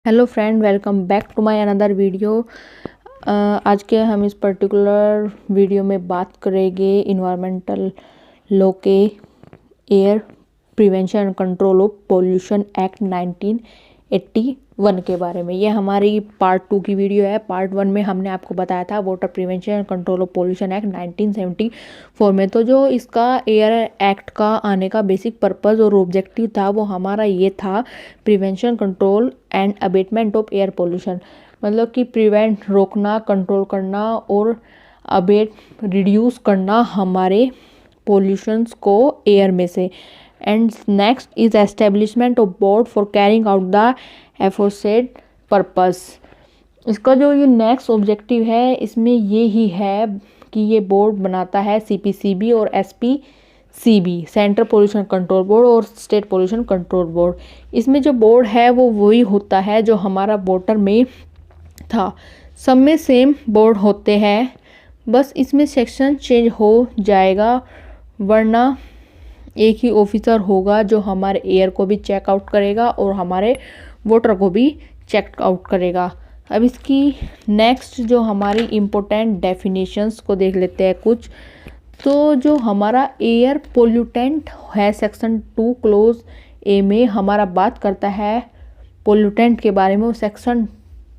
Hello friend, welcome back to my another video. आज के हम इस पर्टिकुलर वीडियो में बात करेंगे इन्वायरमेंटल लॉ के air prevention and control of pollution act 1981 के बारे में। ये हमारी पार्ट 2 की वीडियो है। पार्ट 1 में हमने आपको बताया था water prevention and control of pollution act 1974 में। तो जो इसका एयर एक्ट का आने का बेसिक पर्पस और ऑब्जेक्टिव था वो हमारा ये था, prevention, control and abatement of air pollution. मतलब कि प्रिवेंट, रोकना, कंट्रोल करना और अबेट, रिड्यूस करना हमारे पोल्यूशंस को एयर में से। And next is establishment of board for carrying out the aforesaid purpose. इसका जो ये नेक्स्ट ऑब्जेक्टिव है इसमें ये ही है कि ये बोर्ड बनाता है सीपीसीबी और SPCB, central pollution control board और स्टेट पोल्यूशन कंट्रोल बोर्ड। इसमें जो बोर्ड है वो वही होता है जो हमारा वाटर में था। सब में सेम बोर्ड होते हैं, बस इसमें सेक्शन चेंज हो जाएगा, वरना एक ही ऑफिसर होगा जो हमारे एयर को भी चेक आउट करेगा और हमारे वाटर को भी चेक आउट करेगा। अब इसकी नेक्स्ट जो हमारी इम्पोर्टेंट डेफिनेशंस को देख लेते हैं कुछ। तो जो हमारा एयर पोल्यूटेंट है सेक्शन 2 क्लोज ए में हमारा बात करता है पोल्यूटेंट के बारे में, और सेक्शन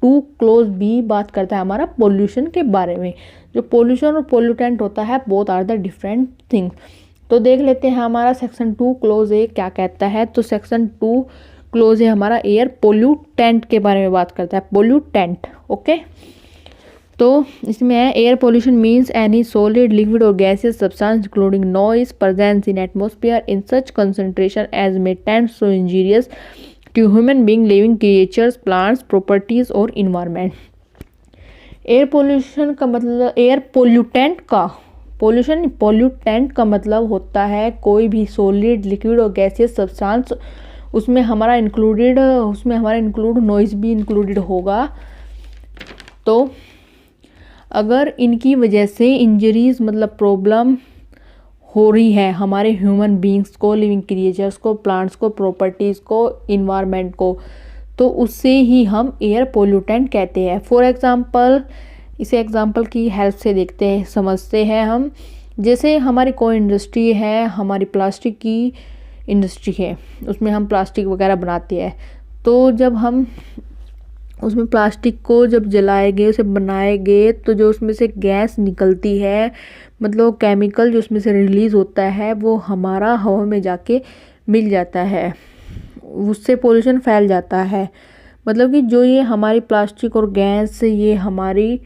2 क्लोज बी बात करता है हमारा पोल्यूशन के बारे में। जो पोल्यूशन और पोल्यूटेंट होता है both are the different things. तो देख लेते हैं हमारा सेक्शन 2 क्लोज ए क्या कहता है। तो सेक्शन 2 क्लोज ए हमारा एयर पोल्यूटेंट के बारे में बात करता है, पोल्यूटेंट। ओके, तो इसमें है air pollution means any solid, liquid और gaseous substance including noise presence in atmosphere in such concentration as may tend so injurious to human being, living creatures, plants, properties और इन्वायरमेंट। एयर पोल्यूशन का मतलब, air pollutant का pollutant का मतलब होता है कोई भी सॉलिड, लिक्विड और गैसियस सब्सटेंस, उसमें हमारा इंक्लूड नॉइज भी इंक्लूडेड होगा। तो अगर इनकी वजह से इंजरीज मतलब प्रॉब्लम हो रही है हमारे ह्यूमन बीइंग्स को, लिविंग क्रिएचर्स को, प्लांट्स को, प्रॉपर्टीज़ को, इन्वायरमेंट को, तो उससे ही हम एयर पोल्यूटेंट कहते हैं। फॉर एग्जांपल, इसे एग्जांपल की हेल्प से देखते हैं, समझते हैं हम। जैसे हमारी कोई इंडस्ट्री है, हमारी प्लास्टिक की इंडस्ट्री है, उसमें हम प्लास्टिक वगैरह बनाते हैं। तो जब हम उसमें प्लास्टिक को जब जलाएंगे, उसे बनाएंगे, तो जो उसमें से गैस निकलती है, मतलब केमिकल जो उसमें से रिलीज़ होता है, वो हमारा हवा में जाके मिल जाता है, उससे पोल्यूशन फैल जाता है। मतलब कि जो ये हमारी प्लास्टिक और गैस, ये हमारी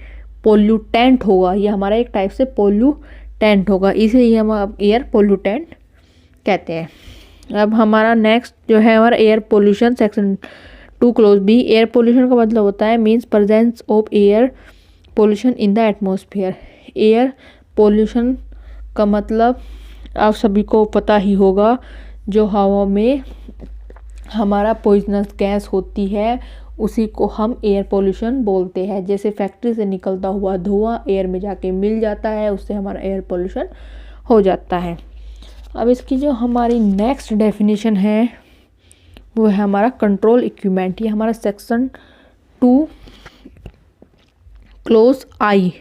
पोल्यूटेंट होगा, ये हमारा एक टाइप से पोल्यूटेंट होगा, इसे ही हम एयर पोल्यूटेंट कहते हैं। अब हमारा नेक्स्ट जो है हमारा air pollution section 2 clause B. Air pollution का मतलब होता है means presence of air pollution in the atmosphere. Air pollution का मतलब आप सभी को पता ही होगा, जो हवा में हमारा पॉइजनस गैस होती है उसी को हम एयर पोल्यूशन बोलते हैं। जैसे फैक्ट्री से निकलता हुआ धुआं एयर में जाके मिल जाता है, उससे हमारा एयर पोल्यूशन हो जाता है। अब इसकी जो हमारी नेक्स्ट डेफिनेशन है वो है हमारा कंट्रोल इक्विपमेंट। ये हमारा सेक्शन 2 क्लोज आई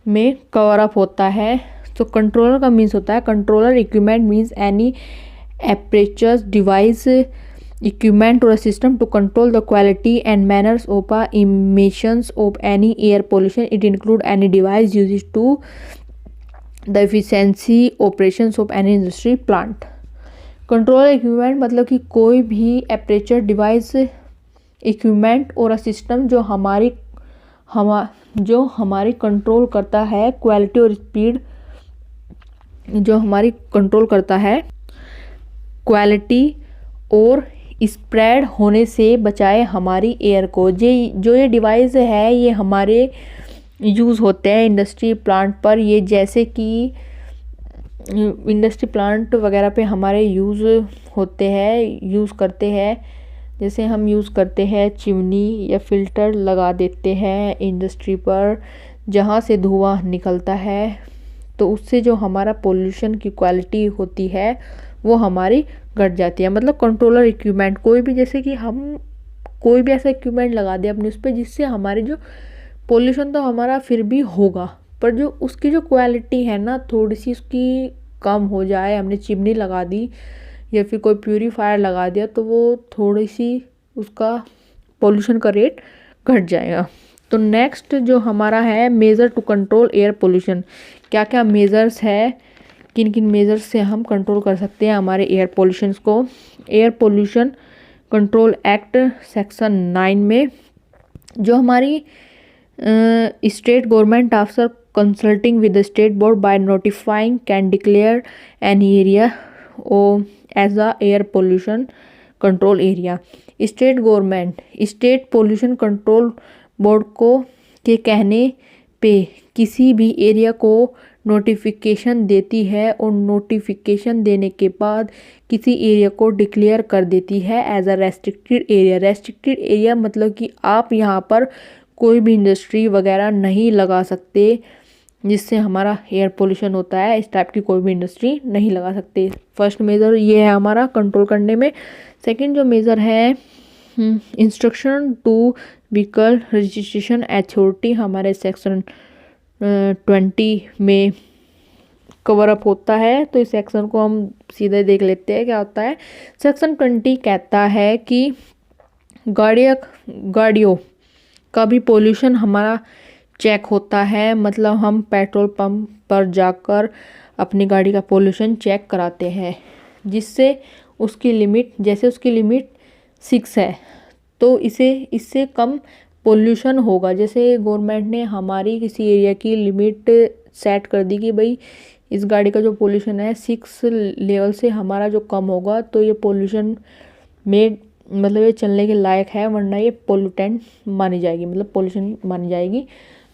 में कवर अप होता है। तो कंट्रोलर का मीन्स होता है, controller equipment means any apparatus, device, equipment or a system to control the quality and manners of emissions of any air pollution. It include any device used to the efficiency operations of any industry plant. Control equipment मतलब कि कोई भी aperture, device, equipment और system जो हमारी control करता है quality और स्पीड, जो हमारी कंट्रोल करता है क्वालिटी और स्प्रेड होने से बचाए हमारी एयर को। जो ये डिवाइस है ये हमारे यूज़ होते हैं इंडस्ट्री प्लांट पर। ये जैसे कि इंडस्ट्री प्लांट वगैरह पे हमारे यूज़ होते हैं, यूज़ करते हैं। जैसे हम यूज़ करते हैं चिमनी या फिल्टर लगा देते हैं इंडस्ट्री पर, जहाँ से धुआं निकलता है, तो उससे जो हमारा पोल्यूशन की क्वालिटी होती है वो हमारी घट जाती है। मतलब कंट्रोलर इक्विपमेंट कोई भी, जैसे कि हम कोई भी ऐसा इक्विपमेंट लगा दिया अपने उस पर जिससे हमारे जो पोल्यूशन तो हमारा फिर भी होगा, पर जो उसकी जो क्वालिटी है ना थोड़ी सी उसकी कम हो जाए, हमने चिमनी लगा दी या फिर कोई प्यूरीफायर लगा दिया तो वो थोड़ी सी उसका पोल्यूशन का रेट घट जाएगा। तो नेक्स्ट जो हमारा है measure to control air pollution, क्या क्या मेज़र्स है, किन किन मेज़र्स से हम कंट्रोल कर सकते हैं हमारे एयर पोल्यूशन को। Air pollution control act section 9 में जो हमारी state government after consulting with the state board by notifying can declare an area as a air pollution control area. State government state pollution control board को के कहने पे किसी भी area को नोटिफिकेशन देती है और नोटिफिकेशन देने के बाद किसी एरिया को डिक्लेयर कर देती है as a restricted area. Restricted area मतलब कि आप यहाँ पर कोई भी इंडस्ट्री वगैरह नहीं लगा सकते जिससे हमारा एयर पोल्यूशन होता है, इस टाइप की कोई भी इंडस्ट्री नहीं लगा सकते। फर्स्ट मेज़र ये है हमारा कंट्रोल करने में। सेकंड जो मेज़र है instruction to vehicle registration authority, हमारे सेक्शन 20 में कवर अप होता है। तो इस सेक्शन को हम सीधे देख लेते हैं क्या होता है। सेक्शन 20 कहता है कि गाड़ियों का भी पोल्यूशन हमारा चेक होता है, मतलब हम पेट्रोल पंप पर जाकर अपनी गाड़ी का पोल्यूशन चेक कराते हैं, जिससे उसकी लिमिट, जैसे उसकी लिमिट 6 है तो इससे कम पोल्यूशन होगा। जैसे गवर्नमेंट ने हमारी किसी एरिया की लिमिट सेट कर दी कि भाई इस गाड़ी का जो पोल्यूशन है 6 लेवल से हमारा जो कम होगा तो ये पोल्यूशन में मतलब ये चलने के लायक है, वरना ये पोल्यूटेंट मानी जाएगी, मतलब पोल्यूशन मानी जाएगी।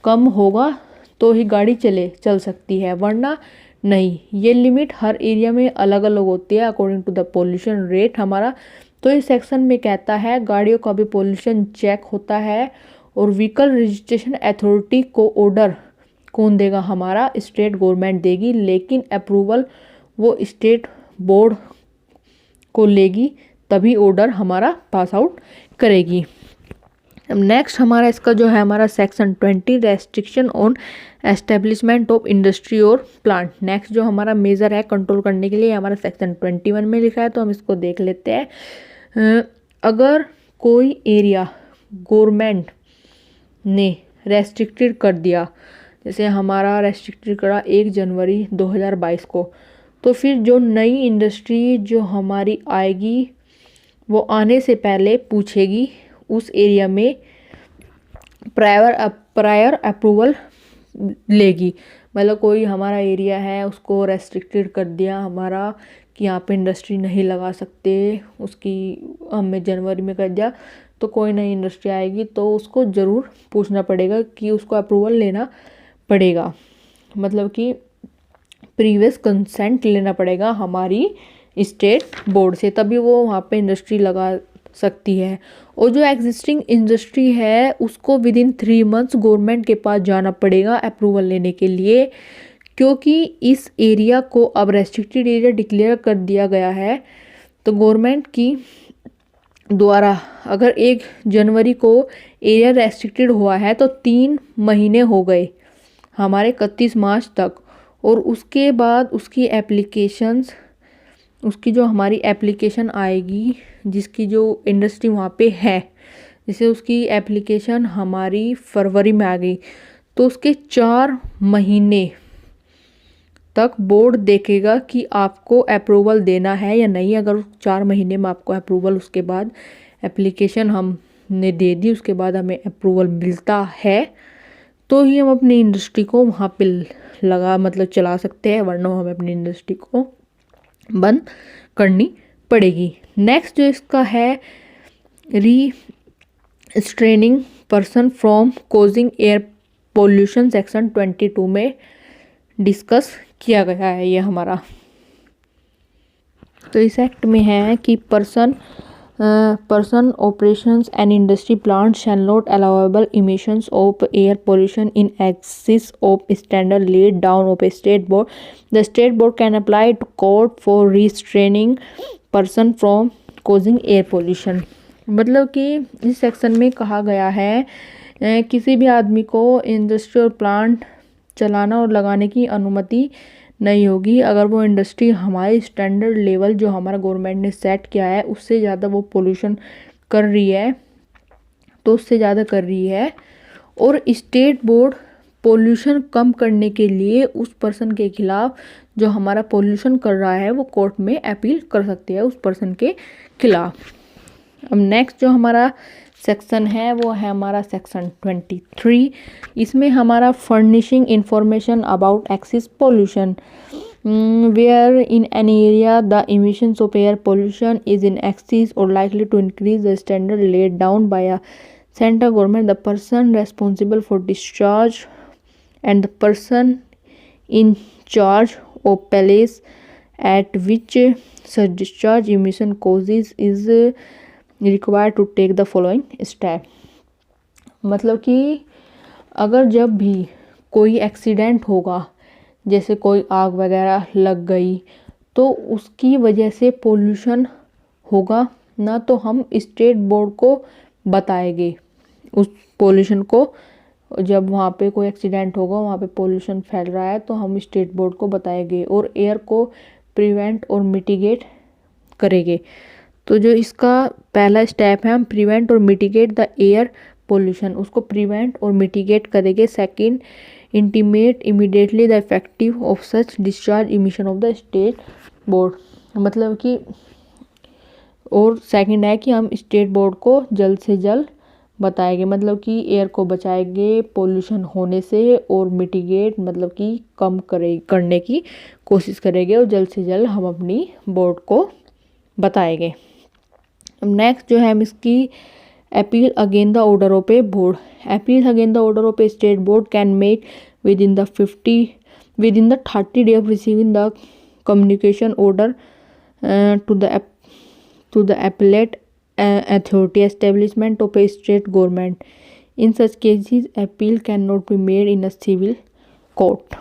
कम होगा तो ही गाड़ी चल सकती है, वरना नहीं। ये लिमिट हर एरिया में अलग अलग होती है according to the pollution rate हमारा। तो इस सेक्शन में कहता है गाड़ियों का भी पोल्यूशन चेक होता है और व्हीकल रजिस्ट्रेशन अथॉरिटी को ऑर्डर कौन देगा, हमारा स्टेट गवर्नमेंट देगी, लेकिन अप्रूवल वो स्टेट बोर्ड को लेगी, तभी ऑर्डर हमारा पास आउट करेगी। अब नेक्स्ट हमारा इसका जो है हमारा section 20 restriction on establishment of industry और प्लांट। नेक्स्ट जो हमारा मेजर है कंट्रोल करने के लिए हमारा सेक्शन 21 में लिखा है, तो हम इसको देख लेते हैं। अगर कोई एरिया गवर्नमेंट ने रेस्ट्रिक्टेड कर दिया, जैसे हमारा रेस्ट्रिक्टेड करा 1 जनवरी 2022 को, तो फिर जो नई इंडस्ट्री जो हमारी आएगी वो आने से पहले पूछेगी उस एरिया में प्रायर अप्रूवल लेगी। मतलब कोई हमारा एरिया है उसको रेस्ट्रिक्टेड कर दिया हमारा कि यहाँ पे इंडस्ट्री नहीं लगा सकते, उसकी हमें जनवरी में कर दिया, तो कोई नई इंडस्ट्री आएगी तो उसको ज़रूर पूछना पड़ेगा कि उसको अप्रूवल लेना पड़ेगा, मतलब कि प्रीवियस कंसेंट लेना पड़ेगा हमारी स्टेट बोर्ड से, तभी वो वहाँ पे इंडस्ट्री लगा सकती है। और जो एग्जिस्टिंग इंडस्ट्री है उसको विद इन 3 मंथ्स गवर्नमेंट के पास जाना पड़ेगा अप्रूवल लेने के लिए, क्योंकि इस एरिया को अब रेस्ट्रिक्टेड एरिया डिक्लेयर कर दिया गया है। तो गवर्नमेंट की द्वारा अगर 1 जनवरी को एरिया रेस्ट्रिक्टेड हुआ है तो 3 महीने हो गए हमारे 31 मार्च तक, और उसके बाद उसकी जो हमारी एप्लीकेशन आएगी, जिसकी जो इंडस्ट्री वहाँ पे है, जैसे उसकी एप्लीकेशन हमारी फरवरी में आ गई, तो उसके 4 महीने तक बोर्ड देखेगा कि आपको अप्रूवल देना है या नहीं। अगर 4 महीने में आपको अप्रूवल, उसके बाद एप्लीकेशन हमने दे दी, उसके बाद हमें अप्रूवल मिलता है तो ही हम अपनी इंडस्ट्री को वहाँ पे चला सकते हैं, वरना हमें अपनी इंडस्ट्री को बंद करनी पड़ेगी। नेक्स्ट जो इसका है restraining person from causing air pollution, section 22 में डिस्कस किया गया है ये हमारा। तो इस एक्ट में है कि person operations and industry plants shall not allowable emissions of air pollution in excess of standard laid down of a state board. The state board can apply to court for restraining person from causing air pollution. मतलब कि इस section में कहा गया है किसी भी आदमी को इंडस्ट्रियल प्लांट चलाना और लगाने की अनुमति नहीं होगी अगर वो इंडस्ट्री हमारे स्टैंडर्ड लेवल जो हमारा गवर्नमेंट ने सेट किया है उससे ज़्यादा वो पोल्यूशन कर रही है, तो उससे ज़्यादा कर रही है। और स्टेट बोर्ड पोल्यूशन कम करने के लिए उस पर्सन के खिलाफ जो हमारा पोल्यूशन कर रहा है वो कोर्ट में अपील कर सकती है उस पर्सन के खिलाफ। अब नेक्स्ट जो हमारा सेक्शन है वो है हमारा सेक्शन 23। इसमें हमारा furnishing information about excess pollution where in any area the emissions of air pollution is in excess or likely to increase the standard laid down by a central government the person responsible for discharge and the person in charge of place at which such discharge emission causes is required to take the following step। मतलब कि अगर जब भी कोई accident होगा, जैसे कोई आग वगैरह लग गई, तो उसकी वजह से पोल्यूशन होगा ना, तो हम स्टेट बोर्ड को बताएंगे उस पोल्यूशन को। जब वहाँ पे कोई एक्सीडेंट होगा, वहाँ पे पोल्यूशन फैल रहा है, तो हम स्टेट बोर्ड को बताएंगे और एयर को प्रिवेंट और मिटिगेट करेंगे। तो जो इसका पहला स्टेप है, हम प्रिवेंट और मिटिगेट द एयर पोल्यूशन, उसको प्रिवेंट और मिटिगेट करेंगे। Second, intimate immediately the effective of such discharge emission of the state board. मतलब कि और सेकंड है कि हम स्टेट बोर्ड को जल्द से जल्द बताएंगे, मतलब कि एयर को बचाएंगे पोल्यूशन होने से और मिटिगेट मतलब कि कम करने की कोशिश करेंगे और जल्द से जल्द हम अपनी बोर्ड को बताएंगे। नेक्स्ट जो है हम इसकी appeal again the order of a board. Appeal again the order of a state board can make within the 30 day of receiving the communication order to the appellate authority establishment of a state government. In such cases, appeal cannot be made in a civil court।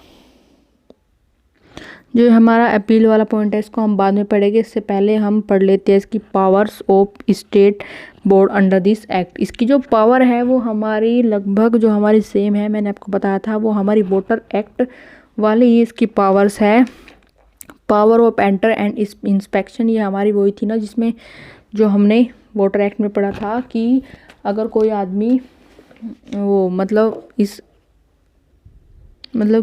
जो हमारा appeal वाला point है इसको हम बाद में पढ़ेंगे, इससे पहले हम पढ़ लेते हैं इसकी powers of state board under this act. इसकी जो पावर है वो हमारी लगभग जो हमारी सेम है, मैंने आपको बताया था, वो हमारी वोटर एक्ट वाली ही इसकी पावर्स है। Power of enter and inspection, ये हमारी वही थी ना जिसमें जो हमने वोटर एक्ट में पढ़ा था कि अगर कोई आदमी वो मतलब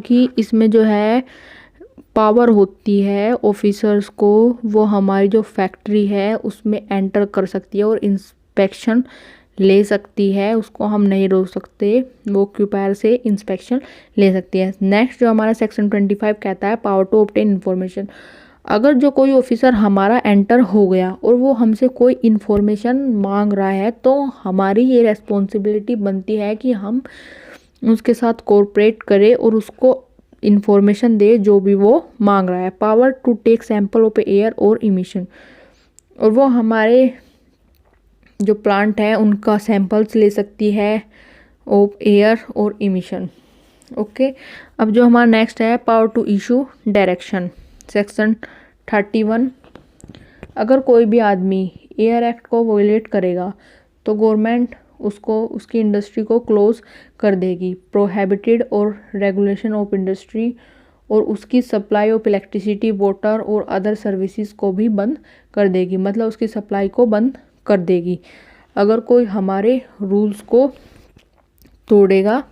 कि इसमें जो है पावर होती है ऑफिसर्स को, वो हमारी जो फैक्ट्री है उसमें एंटर कर सकती है और इंस्पेक्शन ले सकती है, उसको हम नहीं रोक सकते, वो ऑक्यूपायर से इंस्पेक्शन ले सकती है। नेक्स्ट जो हमारा सेक्शन 25 कहता है पावर टू ऑब्टेन इन्फॉर्मेशन। अगर जो कोई ऑफिसर हमारा एंटर हो गया और वो हमसे कोई इन्फॉर्मेशन मांग रहा है, तो हमारी ये रेस्पॉन्सिबिलिटी बनती है कि हम उसके साथ कोऑपरेट करें और उसको इन्फॉर्मेशन दे जो भी वो मांग रहा है। Power to take sample of air और इमिशन, और वो हमारे जो प्लांट है उनका सैंपल्स ले सकती है ऑफ एयर और इमिशन। ओके, अब जो हमारा नेक्स्ट है power to issue direction, section 31। अगर कोई भी आदमी एयर एक्ट को वोलेट करेगा तो गवर्नमेंट उसको उसकी इंडस्ट्री को क्लोज कर देगी। प्रोहिबिटेड और रेगुलेशन ऑफ इंडस्ट्री और उसकी सप्लाई ऑफ इलेक्ट्रिसिटी, वाटर और अदर सर्विसेज को भी बंद कर देगी, मतलब उसकी सप्लाई को बंद कर देगी अगर कोई हमारे रूल्स को तोड़ेगा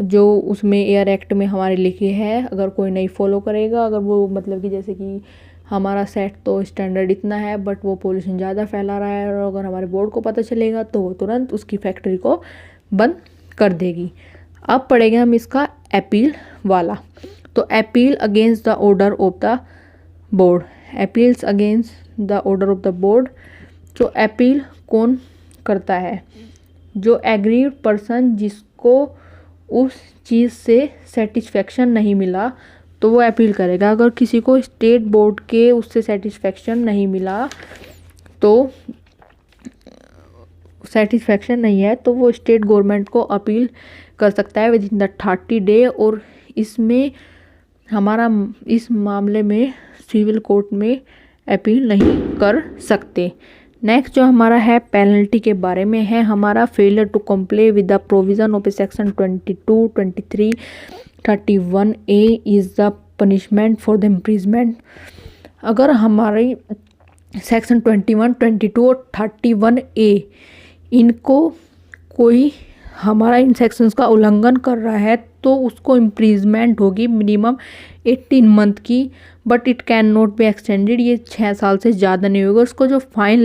जो उसमें एयर एक्ट में हमारे लिखे हैं। अगर कोई नहीं फॉलो करेगा, अगर वो मतलब कि जैसे कि हमारा सेट तो स्टैंडर्ड इतना है बट वो पोल्यूशन ज़्यादा फैला रहा है, और अगर हमारे बोर्ड को पता चलेगा तो वो तुरंत उसकी फैक्ट्री को बंद कर देगी। अब पढ़ेंगे हम इसका अपील वाला। तो appeal against the order of the board, appeals against the order of the board. जो अपील कौन करता है? जो एग्रीड पर्सन जिसको उस चीज़ से सेटिस्फेक्शन नहीं मिला तो वो अपील करेगा। अगर किसी को स्टेट बोर्ड के उससे सेटिस्फेक्शन नहीं मिला, तो सेटिस्फेक्शन नहीं है, तो वो स्टेट गवर्नमेंट को अपील कर सकता है विद इन द 30 डे। और इसमें हमारा इस मामले में सिविल कोर्ट में अपील नहीं कर सकते। नेक्स्ट जो हमारा है पेनल्टी के बारे में है हमारा, failure to comply with the provision of section 22, 23, 31A is the punishment for the imprisonment. अगर हमारी सेक्शन 21, 22 और 31A इनको कोई हमारा इन सेक्शंस का उल्लंघन कर रहा है तो उसको इम्प्रिजमेंट होगी मिनिमम 18 मंथ की, but it can not be extended. ये 6 साल से ज़्यादा नहीं होगा। उसको जो फाइन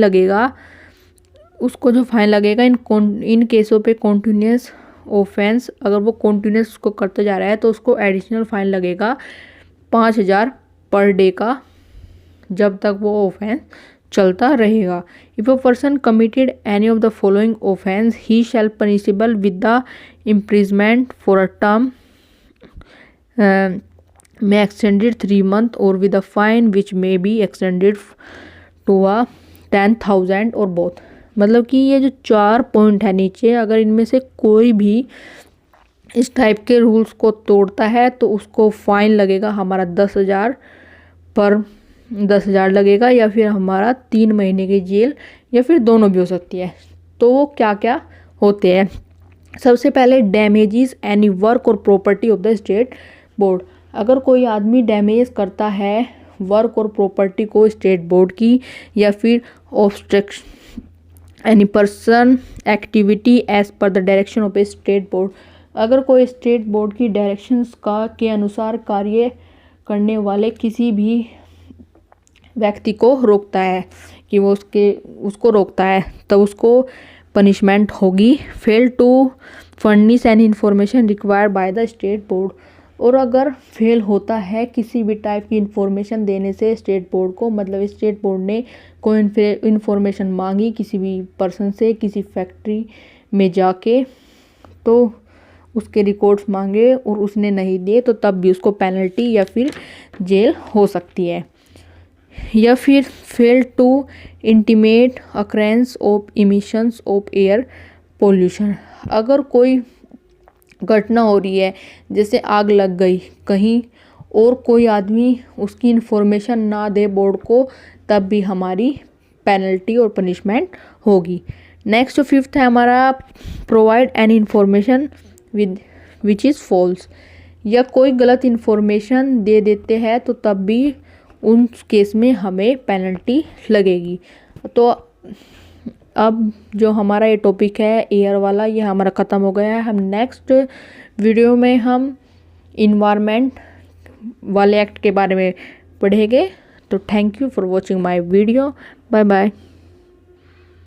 लगेगा इन केसों पे कॉन्टिन्यूस ऑफेंस, अगर वो कॉन्टिन्यूस उसको करते जा रहा है तो उसको एडिशनल फाइन लगेगा 5,000 पर डे का, जब तक वो ऑफेंस चलता रहेगा। If a person committed any of the following offence he shall punishable with the imprisonment for a term may extended 3 month or with a fine which may be extended to a 10,000 और both। मतलब कि ये जो 4 point है नीचे, अगर इनमें से कोई भी इस टाइप के रूल्स को तोड़ता है तो उसको फाइन लगेगा हमारा 10,000 लगेगा, या फिर हमारा 3 महीने की जेल, या फिर दोनों भी हो सकती है। तो वो क्या क्या होते हैं, सबसे पहले डैमेजेस एनी वर्क और property of the state board. अगर कोई आदमी डैमेज करता है वर्क और प्रॉपर्टी को स्टेट बोर्ड की, या फिर obstruction any person activity as per the direction of a state board. अगर कोई स्टेट बोर्ड की डायरेक्शंस के अनुसार कार्य करने वाले किसी भी व्यक्ति को रोकता है कि वो उसको रोकता है, तब उसको पनिशमेंट होगी। Fail to furnish any information required by the state board. और अगर फेल होता है किसी भी टाइप की इन्फॉर्मेशन देने से स्टेट बोर्ड को, मतलब स्टेट बोर्ड ने कोई इन्फॉर्मेशन मांगी किसी भी पर्सन से किसी फैक्ट्री में जाके, तो उसके रिकॉर्ड्स मांगे और उसने नहीं दिए, तो तब भी उसको पेनल्टी या फिर जेल हो सकती है। या फिर fail to intimate occurrence of emissions of air pollution. अगर कोई घटना हो रही है, जैसे आग लग गई कहीं, और कोई आदमी उसकी इन्फॉर्मेशन ना दे बोर्ड को, तब भी हमारी पेनल्टी और पनिशमेंट होगी। नेक्स्ट 5th है हमारा, provide any information which is false. या कोई गलत इन्फॉर्मेशन दे देते हैं तो तब भी उन केस में हमें पेनल्टी लगेगी। तो अब जो हमारा ये टॉपिक है एयर वाला, ये हमारा ख़त्म हो गया है। हम नेक्स्ट वीडियो में हम इन्वायरमेंट वाले एक्ट के बारे में पढ़ेंगे। तो thank you for watching my video. Bye bye.